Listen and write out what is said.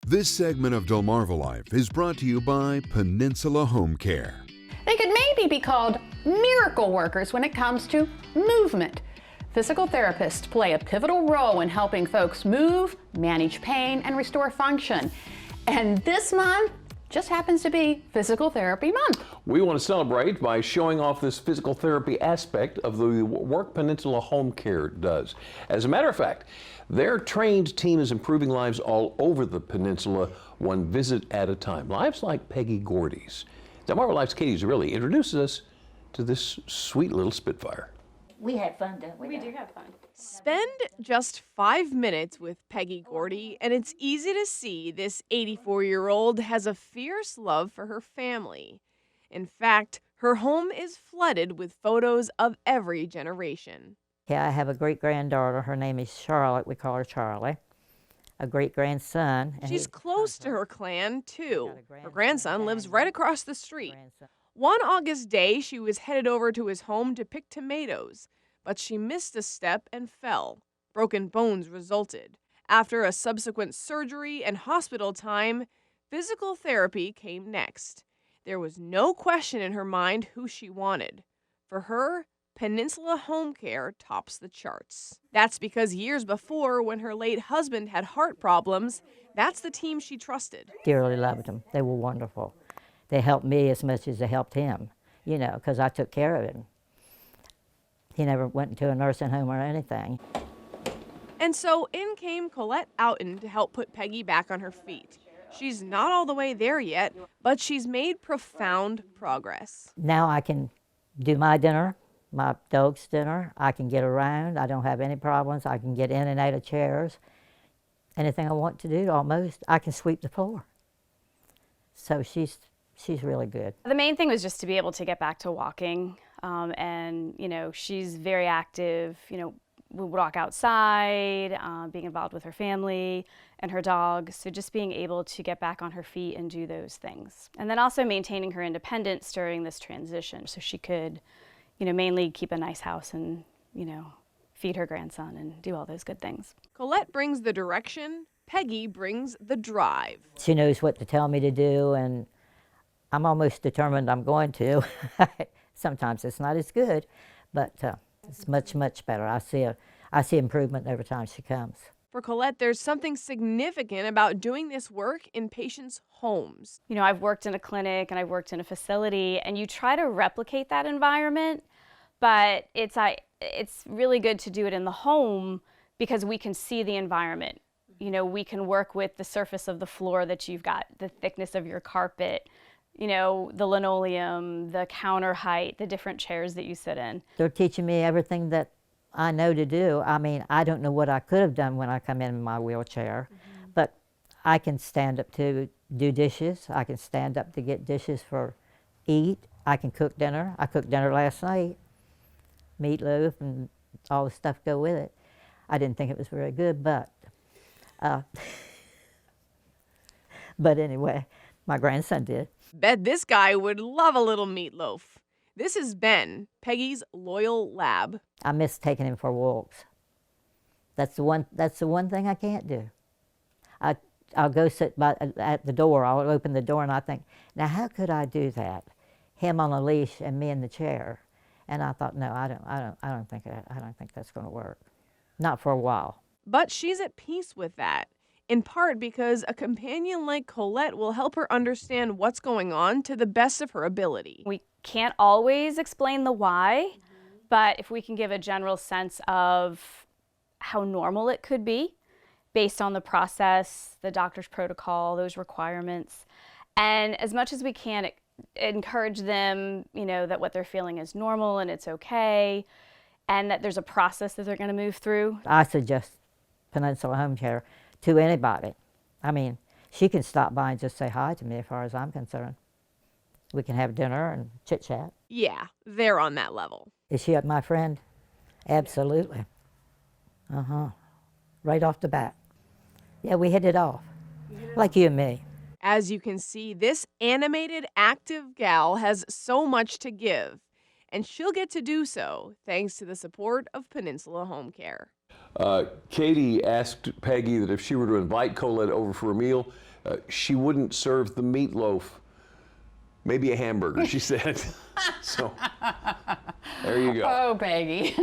This segment of Delmarva Life is brought to you by Peninsula Home Care. They could maybe be called miracle workers when it comes to movement. Physical therapists play a pivotal role in helping folks move, manage pain, and restore function. And this month just happens to be Physical Therapy Month. We want to celebrate by showing off this physical therapy aspect of the work Peninsula Home Care does. As a matter of fact, their trained team is improving lives all over the peninsula, one visit at a time. Lives like Peggy Gordy's. Delmarva Life's Katie Zerilli introduces us to this sweet little Spitfire. We had fun, don't we? We do have fun. Spend just 5 minutes with Peggy Gordy, and it's easy to see this 84-year-old has a fierce love for her family. In fact, her home is flooded with photos of every generation. Yeah, I have a great-granddaughter. Her name is Charlotte. We call her Charlie. A great-grandson. She's close to her clan, too. Her grandson lives right across the street. One August day, she was headed over to his home to pick tomatoes, but she missed a step and fell. Broken bones resulted. After a subsequent surgery and hospital time, physical therapy came next. There was no question in her mind who she wanted. For her, Peninsula Home Care tops the charts. That's because years before, when her late husband had heart problems, that's the team she trusted. Dearly loved them. They were wonderful. They helped me as much as they helped him, you know, because I took care of him. He never went into a nursing home or anything. And so in came Colette Outen to help put Peggy back on her feet. She's not all the way there yet, but she's made profound progress. Now I can do my dinner, my dog's dinner. I can get around. I don't have any problems. I can get in and out of chairs. Anything I want to do, almost. I can sweep the floor. So she's really good. The main thing was just to be able to get back to walking. And, you know, she's very active, you know, we would walk outside, being involved with her family and her dog. So just being able to get back on her feet and do those things. And then also maintaining her independence during this transition so she could, you know, mainly keep a nice house and, you know, feed her grandson and do all those good things. Colette brings the direction, Peggy brings the drive. She knows what to tell me to do, and I'm almost determined I'm going to. Sometimes it's not as good, but it's much, much better. I see improvement every time she comes. For Colette, there's something significant about doing this work in patients' homes. You know, I've worked in a clinic and I've worked in a facility, and you try to replicate that environment, but it's really good to do it in the home because we can see the environment. You know, we can work with the surface of the floor that you've got, the thickness of your carpet, you know, the linoleum, the counter height, the different chairs that you sit in. They're teaching me everything that I know to do. I mean, I don't know what I could have done when I come in my wheelchair, but I can stand up to do dishes. I can stand up to get dishes for eat. I can cook dinner. I cooked dinner last night, meatloaf and all the stuff go with it. I didn't think it was very good, but anyway, my grandson did. Bet this guy would love a little meatloaf. This is Ben, Peggy's loyal lab. I miss taking him for walks. That's the one thing I can't do. I'll go sit at the door. I'll open the door and I think, now how could I do that? Him on a leash and me in the chair. And I thought, no, I don't think that's going to work. Not for a while. But she's at peace with that, in part because a companion like Colette will help her understand what's going on to the best of her ability. We can't always explain the why, but if we can give a general sense of how normal it could be based on the process, the doctor's protocol, those requirements, and as much as we can encourage them, you know, that what they're feeling is normal and it's okay, and that there's a process that they're going to move through. I suggest Peninsula Home Care to anybody. I mean, she can stop by and just say hi to me as far as I'm concerned. We can have dinner and chit-chat. Yeah, they're on that level. Is she my friend? Absolutely. Right off the bat. Yeah, we hit it off. Like you and me. As you can see, this animated, active gal has so much to give, and she'll get to do so thanks to the support of Peninsula Home Care. Katie asked Peggy that if she were to invite Colette over for a meal, She wouldn't serve the meatloaf. Maybe a hamburger, she said. So, there you go. Oh, Peggy.